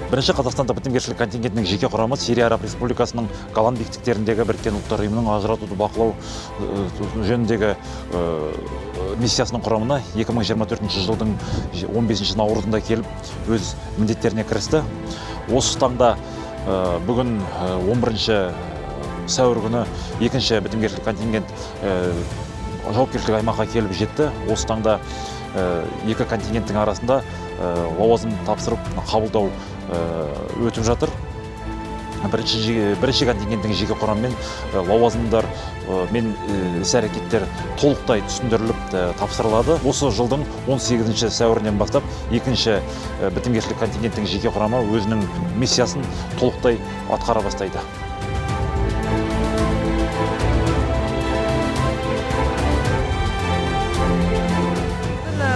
Бірінші Қазақстанда бітімгершілік контингентінің жеке құрамы Сирия Араб Республикасының Голланд биіктіктеріндегі Біріккен Ұлттар Ұйымының ажыратуды бақылау жөніндегі миссиясының құрамына 2024 жылдың 15 наурызында келіп өз міндеттеріне кірісті. Осы таңда бүгін 11 сәуір күні екінші бітімгершілік контингент жауапкершілік аймаққа келіп жетті. Осы таңда екі контингенттің арасында лауазым тапсырып қабылдау өтіп жатыр. Бірінші контингенттің жеке құрамымен лауазымдар мен іс-әрекеттер толықтай түсіндіріліп тапсырылады. Осы жылдың 18 сәуірінен бастап екінші бітімгершілік контингенттің жеке құрамы өзінің миссиясын толықтай атқара бастайды.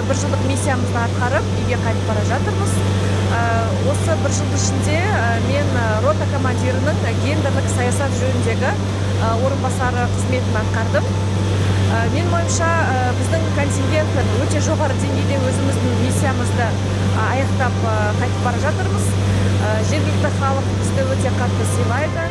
Бір жылдық миссиямызды атқарып, үйге қайтып бара жатырмыз. Осы бір жыл ішінде мен рота командирінің гендерлік саясат жөніндегі орынбасары қызметін атқардым. Мен ойымша біздің контингент өте жоғары деңгейде өзіміздің миссиямызды аяқтап қайтып бара жатырмыз. Жергілікті халық бізді өте қатты сыйлайды.